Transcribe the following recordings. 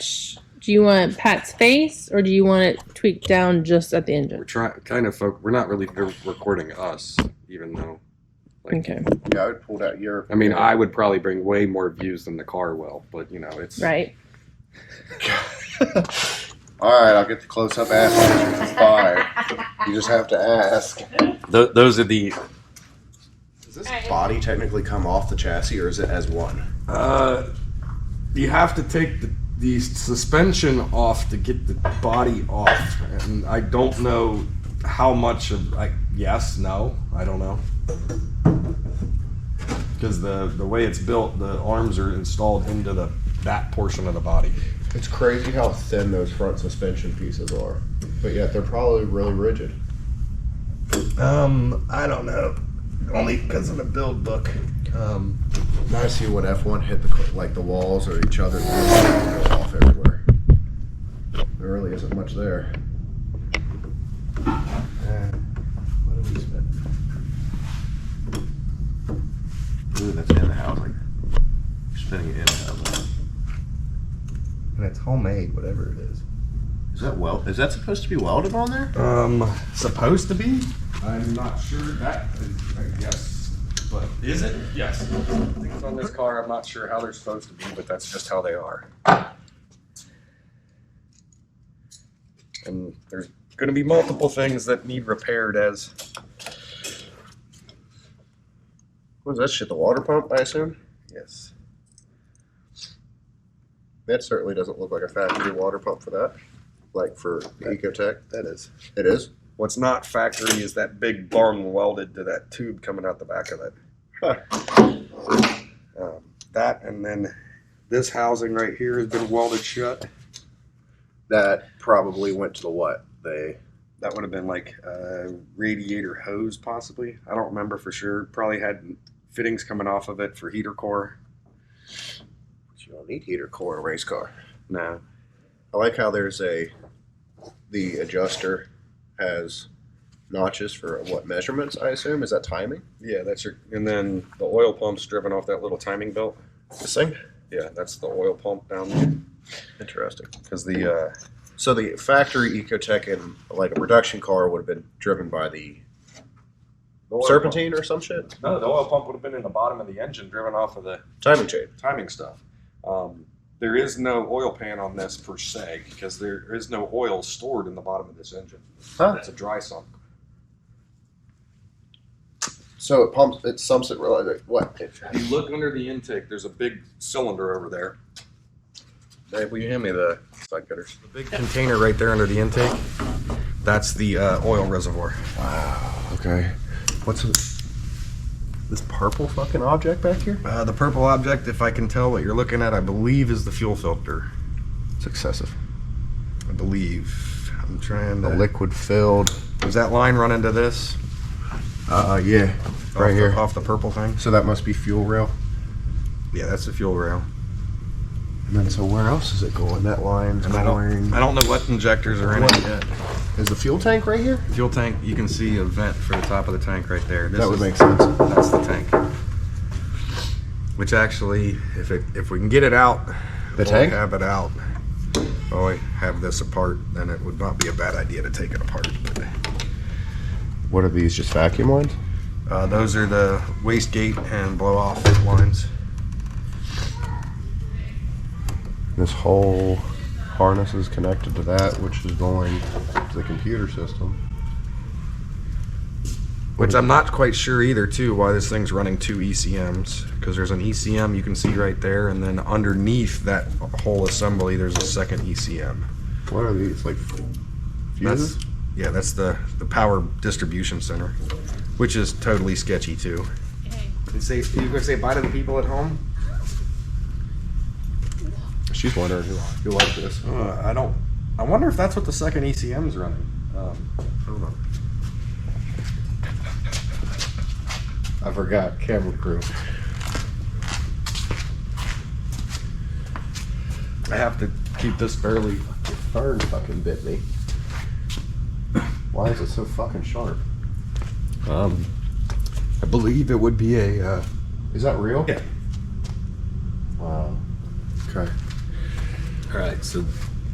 much do you want Pat's face, or do you want it tweaked down just at the engine? We're not really recording us, even though. Okay. Yeah, I would pull that here. I mean, I would probably bring way more views than the car will, but it's right. All right, I'll get the close-up ass pictures. Fine. You just have to ask. Those are the. Does this body technically come off the chassis, or is it as one? You have to take the suspension off to get the body off, and I don't know how much of. Yes, no, I don't know. Because the way it's built, the arms are installed into that portion of the body. It's crazy how thin those front suspension pieces are, but yet they're probably really rigid. I don't know. Only because of the build book. I see when F1 hit the walls or each other, they go off everywhere. There really isn't much there. What do we spend? Ooh, that's in the housing. You're spinning it in the housing. And it's homemade, whatever it is. Is that supposed to be welded on there? Supposed to be? I'm not sure that is, I guess. But is it? Yes. Things on this car, I'm not sure how they're supposed to be, but that's just how they are. And there's going to be multiple things that need repaired as. What's that shit? The water pump, I assume? Yes. That certainly doesn't look like a factory water pump for that. Like for Ecotech. That is. It is? What's not factory is that big bung welded to that tube coming out the back of it. Huh. That, and then this housing right here has been welded shut. That probably went to the what? That would have been like a radiator hose, possibly. I don't remember for sure. Probably had fittings coming off of it for heater core. You don't need heater core in a race car. No. I like how there's the adjuster has notches for what measurements, I assume? Is that timing? Yeah, that's your, and then the oil pump's driven off that little timing belt. This thing? Yeah, that's the oil pump down there. Interesting. Because the, so the factory Ecotech in like a production car would have been driven by the serpentine or some shit? No, the oil pump would have been in the bottom of the engine, driven off of the Timing chain. timing stuff. There is no oil pan on this per se, because there is no oil stored in the bottom of this engine. Huh. It's a dry sump. So it sumps it like what? If you look under the intake, there's a big cylinder over there. Hey, will you hand me the side cutters? The big container right there under the intake, that's the oil reservoir. Wow, okay. What's this purple fucking object back here? The purple object, if I can tell what you're looking at, I believe is the fuel filter. It's excessive. I believe. I'm trying to... The liquid filled. Does that line run into this? Yeah. Right here. Off the purple thing? So that must be fuel rail. Yeah, that's the fuel rail. And then so where else is it going? That line's And going... I don't know what injectors are in it yet. Is the fuel tank right here? Fuel tank, you can see a vent for the top of the tank right there. That would make sense. That's the tank. Which actually, if we can get it out, The tank? have it out. Oh, I have this apart, then it would not be a bad idea to take it apart. But, What are these, just vacuum lines? those are the wastegate and blow off lines. This whole harness is connected to that, which is going to the computer system. Which I'm not quite sure either, too, why this thing's running two ECMs. Because there's an ECM you can see right there, and then underneath that whole assembly, there's a second ECM. What are these, like fuses? That's the power distribution center, which is totally sketchy, too. You going to say bye to the people at home? She's wondering who likes this. I wonder if that's what the second ECM's running. Hold on. I forgot, camera crew. I have to keep this fairly... The fern fucking bit me. Why is it so fucking sharp? I believe it would be a... Is that real? Yeah. Wow. Okay. All right, so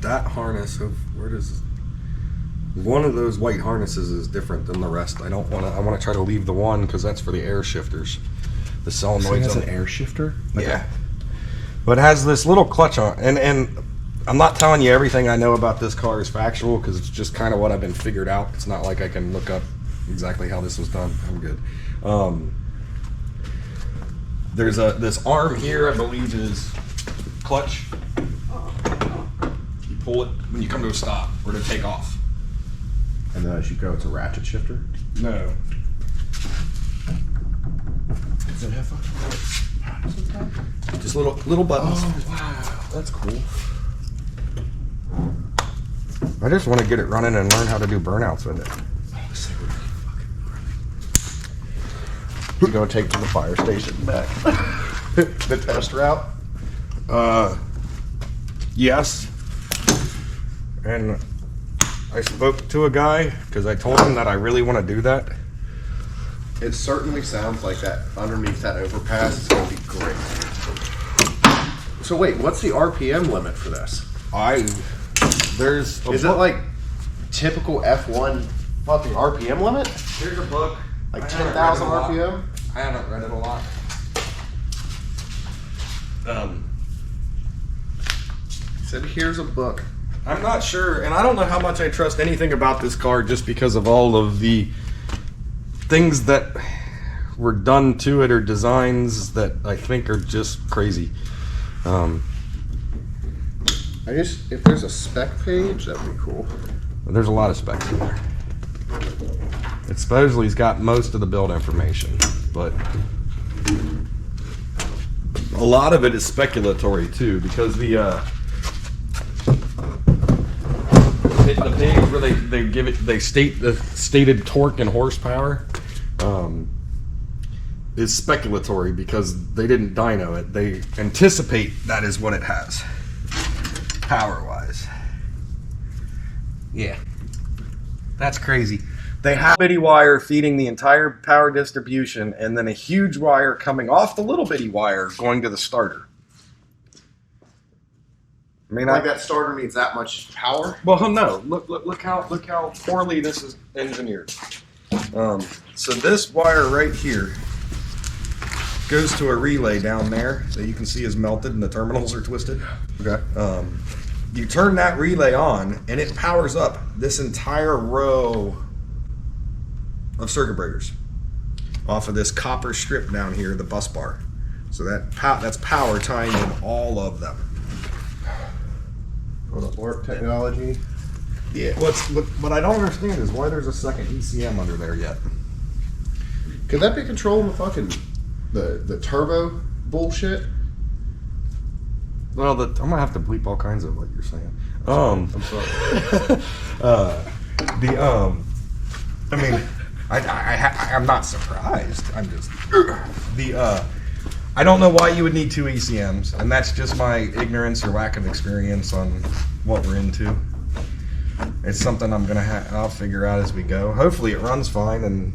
that harness, where does one of those white harnesses is different than the rest. I don't want to. I want to try to leave the one because that's for the air shifters. The solenoids. That's an air shifter. Yeah, but it has this little clutch on, and I'm not telling you everything I know about this car is factual because it's just kind of what I've been figured out. It's not like I can look up exactly how this was done. I'm good. There's this arm here, I believe, is clutch. You pull it when you come to a stop or to take off. And then as you go, it's a ratchet shifter. No. Does it have Just little buttons. Oh wow, that's cool. I just want to get it running and learn how to do burnouts with it. Oh, this thing would be fucking gnarly. We're gonna take it to the fire station back. The test route. Yes. And I spoke to a guy because I told him that I really want to do that. It certainly sounds like that underneath that overpass is gonna be great. So wait, what's the RPM limit for this? There's a Is it like typical F1 fucking RPM limit? Here's a book. Like 10,000 RPM? I haven't read it a lot. Said here's a book. I'm not sure, and I don't know how much I trust anything about this car just because of all of the things that were done to it or designs that I think are just crazy. I guess if there's a spec page, that'd be cool. There's a lot of specs in there. It supposedly has got most of the build information, but a lot of it is speculatory too, because the page where they state the stated torque and horsepower is speculatory because they didn't dyno it. They anticipate that is what it has, power wise. Yeah, that's crazy. They have a bitty wire feeding the entire power distribution and then a huge wire coming off the little bitty wire going to the starter. I mean, Like that starter needs that much power? well, no. Look how poorly this is engineered. So this wire right here goes to a relay down there that you can see is melted and the terminals are twisted. Okay. You turn that relay on and it powers up this entire row of circuit breakers off of this copper strip down here, the bus bar. So that's power tying in all of them. Work technology. Yeah. What I don't understand is why there's a second ECM under there yet. Could that be controlling the fucking the turbo bullshit? Well, I'm gonna have to bleep all kinds of what you're saying. I'm sorry. I mean, I'm not surprised. I'm just I don't know why you would need two ECMs, and that's just my ignorance or lack of experience on what we're into. It's something I'll figure out as we go. Hopefully, it runs fine and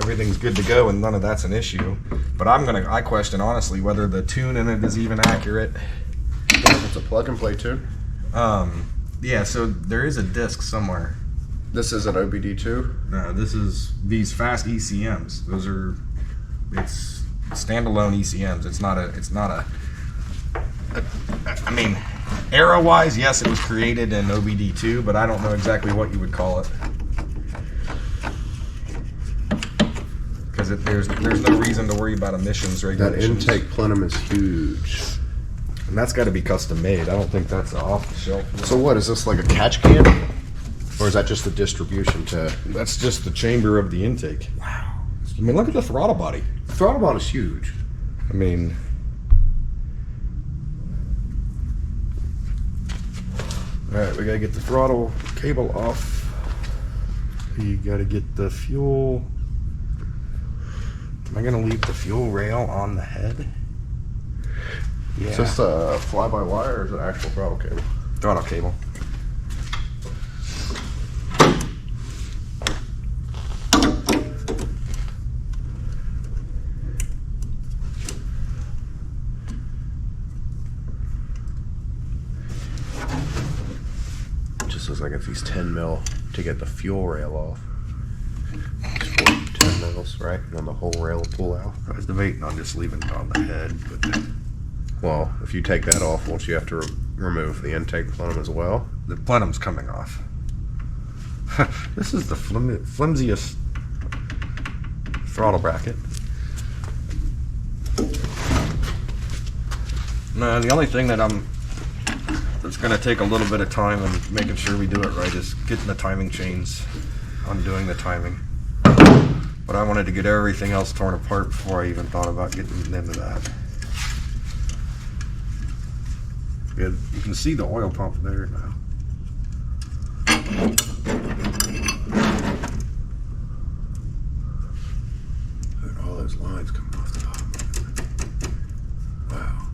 everything's good to go, and none of that's an issue. But I question honestly whether the tune in it is even accurate. It's a plug and play tune. Yeah. So there is a disc somewhere. This is an OBD2. No, this is these fast ECMs. It's standalone ECMs. It's not a. I mean, era-wise, yes, it was created in OBD2, but I don't know exactly what you would call it. Because there's no reason to worry about emissions That regulations. intake plenum is huge. And that's got to be custom made. I don't think that's off the shelf. So what, is this like a catch can? Or is that just the distribution to... That's just the chamber of the intake. Wow. I mean, look at the throttle body. The throttle body is huge. I mean... Alright, we gotta get the throttle cable off. You gotta get the fuel... Am I gonna leave the fuel rail on the head? Yeah. Is this a fly-by-wire or is it actual throttle cable? Throttle cable. I get these 10 mil to get the fuel rail off. Just 10 mils, right? And then the whole rail will pull out. I was debating on just leaving it on the head, but Well, if you take that off, won't you have to remove the intake plenum as well? the plenum's coming off. This is the flimsiest throttle bracket. No, the only thing that's going to take a little bit of time and making sure we do it right is getting the timing chains, undoing the timing. But I wanted to get everything else torn apart before I even thought about getting into that. Good. You can see the oil pump there now. Look at all those lines coming off the bottom of it. Wow.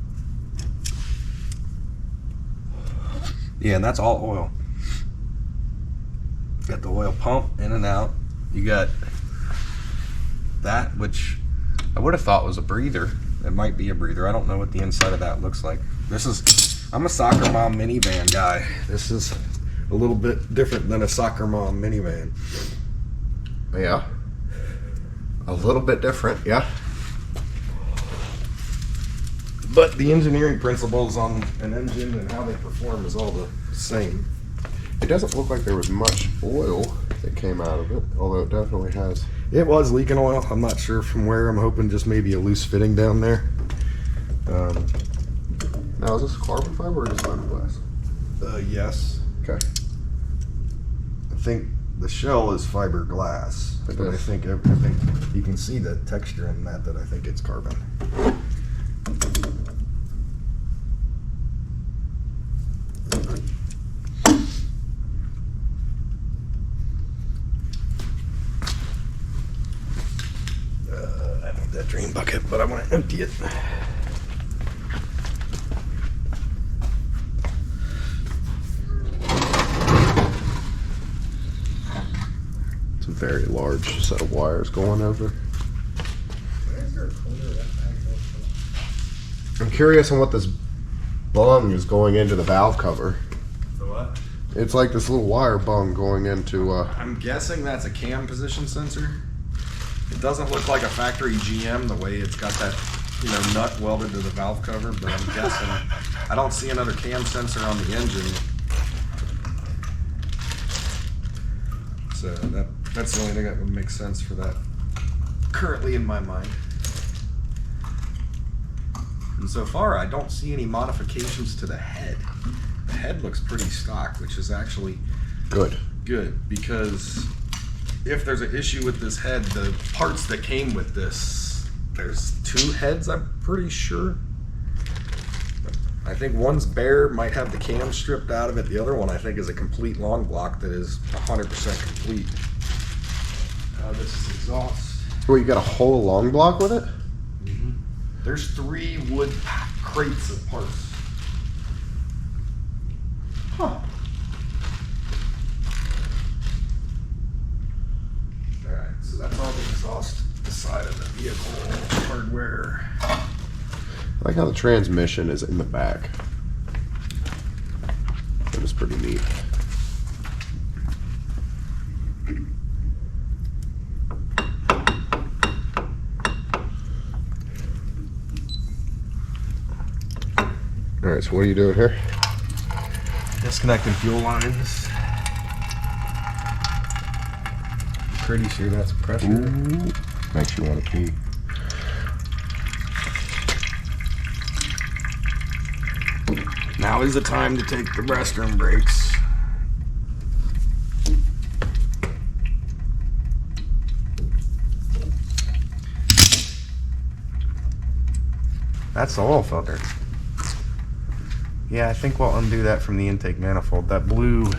Yeah, and that's all oil. Got the oil pump in and out. You got that, which I would have thought was a breather. It might be a breather. I don't know what the inside of that looks like. I'm a Soccer Mom minivan guy. This is a little bit different than a Soccer Mom minivan. Yeah. A little bit different, yeah. But the engineering principles on an engine and how they perform is all the same. It doesn't look like there was much oil that came out of it, although it definitely has. It was leaking oil. I'm not sure from where. I'm hoping just maybe a loose fitting down there. Now, is this carbon fiber or just fiberglass? Yes. Okay. I think the shell is fiberglass, but I think you can see the texture in that I think it's carbon. I want that drain bucket, but I want to empty it. It's a very large set of wires going over. I'm curious on what this bung is going into the valve cover. The what? It's like this little wire bung going into I'm guessing that's a cam position sensor. It doesn't look like a factory GM the way it's got that, nut welded to the valve cover, but I'm guessing. I don't see another cam sensor on the engine. So that's the only thing that would make sense for that currently in my mind. And so far, I don't see any modifications to the head. The head looks pretty stock, which is actually good. good, because if there's an issue with this head, the parts that came with this, there's 2 heads, I'm pretty sure. I think one's bare, might have the cam stripped out of it. The other one I think is a complete long block that is 100% complete. This is exhaust. Well, you got a whole long block with it? Mm-hmm. There's 3 wood crates of parts. Huh. Alright, so that's all the exhaust, the side of the vehicle, hardware. I like how the transmission is in the back. That was pretty neat. Alright, so what are you doing here? Disconnecting fuel lines. Pretty sure that's pressure. Ooh, makes you want to pee. Now is the time to take the restroom breaks. That's the oil filter. Yeah, I think we'll undo that from the intake manifold. That blue,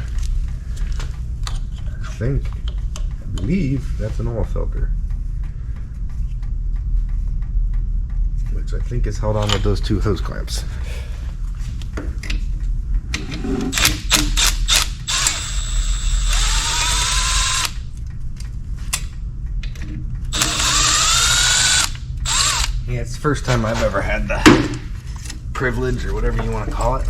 I believe that's an oil filter. Which I think is held on with those 2 hose clamps. Yeah, it's the first time I've ever had the privilege, or whatever you want to call it.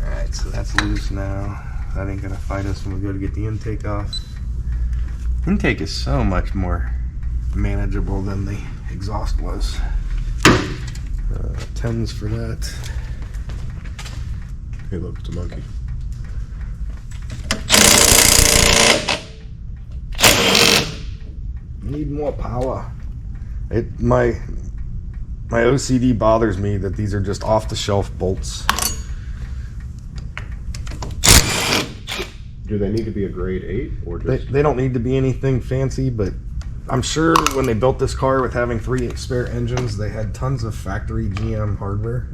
Alright, Alright, so that's loose now. That ain't gonna fight us when we go to get the intake off. Intake is so much more manageable than the exhaust was. 10s for that. Hey, look, it's a monkey. Need more power. My OCD bothers me that these are just off-the-shelf bolts. Do they need to be a grade 8 or just? They don't need to be anything fancy, but I'm sure when they built this car with having 3 spare engines, they had tons of factory GM hardware.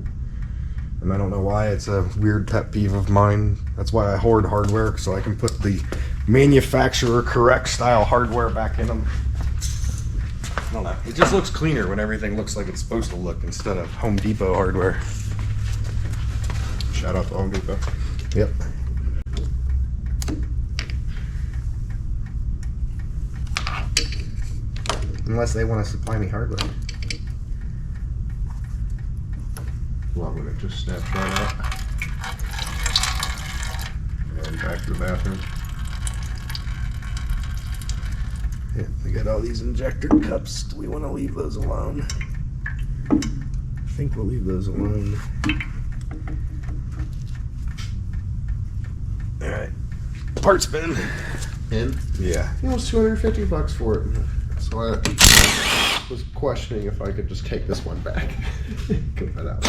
And I don't know why, it's a weird pet peeve of mine. That's why I hoard hardware, so I can put the manufacturer correct style hardware back in them. I don't know. It just looks cleaner when everything looks like it's supposed to look instead of Home Depot hardware. Shout out to Home Depot. Yep. Unless they want to supply me hardware. Well, I'm gonna just snap that out. And back to the bathroom. Yeah, we got all these injector cups. Do we want to leave those alone? I think we'll leave those alone. Alright. Parts bin. In? Yeah. It was $250 for it. So I was questioning if I could just take this one back. Get that out.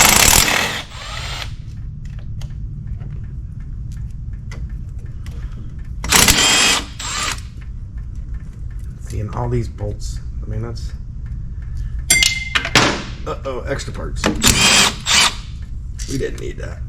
Seeing all these bolts. I mean, that's... Uh-oh, extra parts. We didn't need that.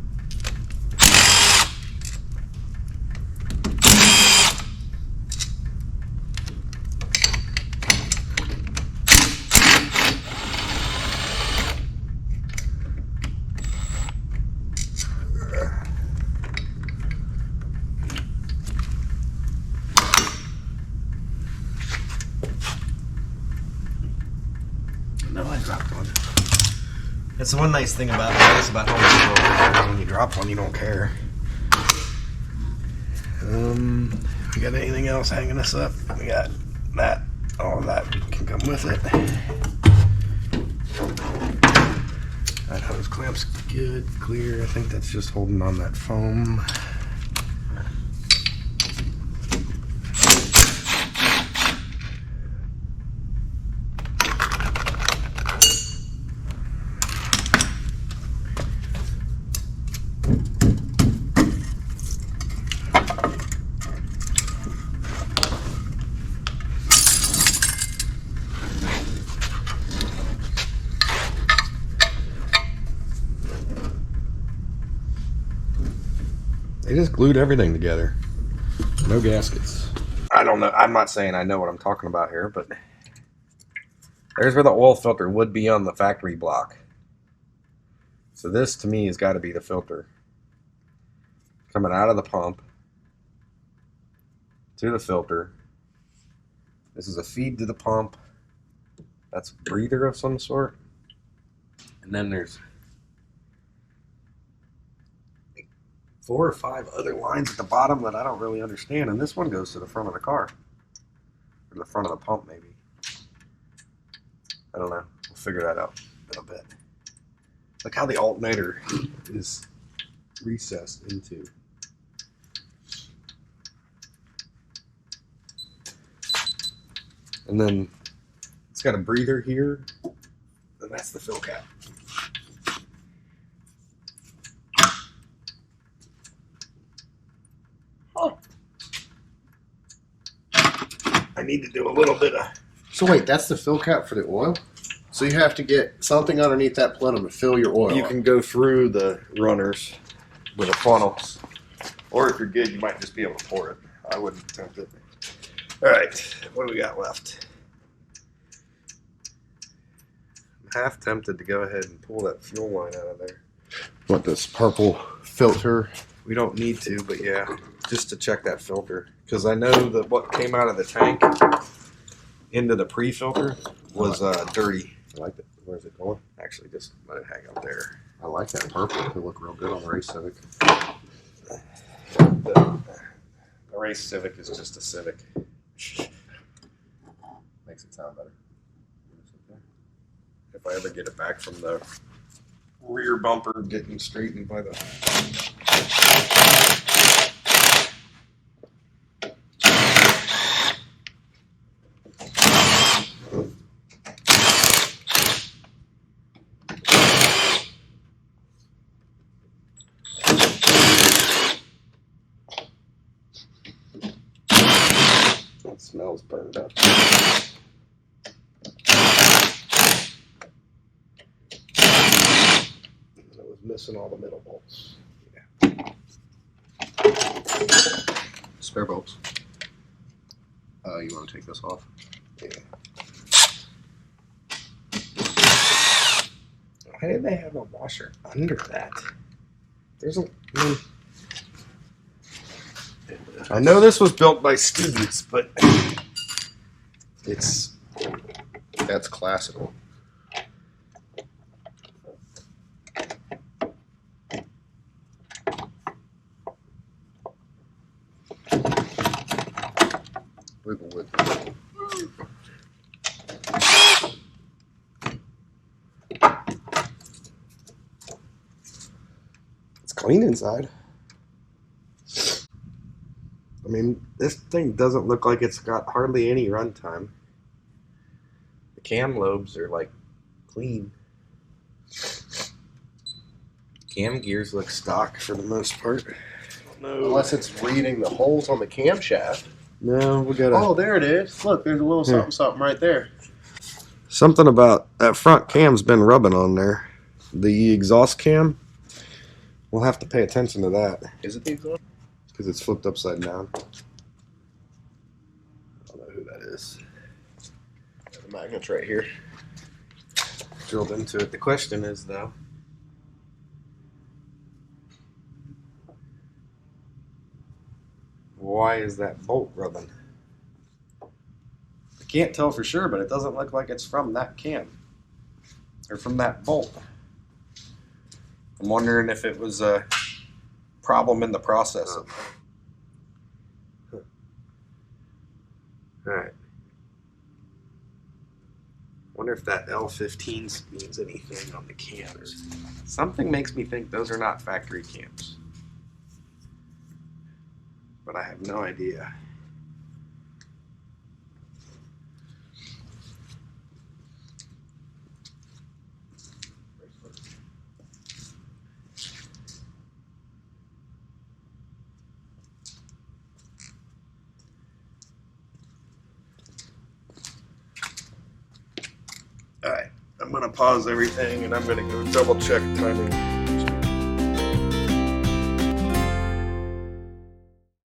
No, I dropped one. That's the one nice thing about Home Depot. When you drop one, you don't care. We got anything else hanging us up? We got that. All of that can come with it. That hose clamp's good, clear. I think that's just holding on that foam. They just glued everything together. No gaskets. I don't know. I'm not saying I know what I'm talking about here, but there's where the oil filter would be on the factory block. So this to me has got to be the filter. Coming out of the pump to the filter. This is a feed to the pump. That's a breather of some sort. And then there's 4 or 5 other lines at the bottom that I don't really understand, and this one goes to the front of the car. Or the front of the pump, maybe. I don't know. We'll figure that out in a bit. Look how the alternator is recessed into. And then it's got a breather here, and that's the fill cap. I need to do a little bit of... So wait, that's the fill cap for the oil? So you have to get something underneath that plenum to fill your oil. You can go through the runners with a funnel. Or if you're good, you might just be able to pour it. I wouldn't attempt it. Alright, what do we got left? I'm half tempted to go ahead and pull that fuel line out of there. What, this purple filter? We don't need to, but yeah, just to check that filter. Because I know that what came out of the tank into the pre-filter was dirty. I like it. Where's it going? Actually, just let it hang up there. I like that purple. It could look real good on the race Civic. The race Civic is just a Civic. Makes it sound better. If I ever get it back from the rear bumper getting straightened by the... It smells burned up. It was missing all the middle bolts. Yeah. Spare bolts. You want to take this off? Yeah. Why did they have a washer under that? There's a... I know this was built by students, but That's classical. Wiggle, wiggle. it's clean inside. I mean, this thing doesn't look like it's got hardly any runtime. The cam lobes are like clean. Cam gears look stock for the most part. No. Unless it's reading the holes on the camshaft. No, we got Oh, there it is. Look, there's a little something, something right there. something about that front cam's been rubbing on there. The exhaust cam. We'll have to pay attention to that Is it the exhaust? because it's flipped upside down. I don't know who that is. The magnet's right here. Drilled into it. The question is though, why is that bolt rubbing? I can't tell for sure, but it doesn't look like it's from that cam or from that bolt. I'm wondering if it was a problem in the process. All right. Wonder if that L15 means anything on the cams. Something makes me think those are not factory cams, but I have no idea. All right, I'm gonna pause everything and I'm gonna go double check timing.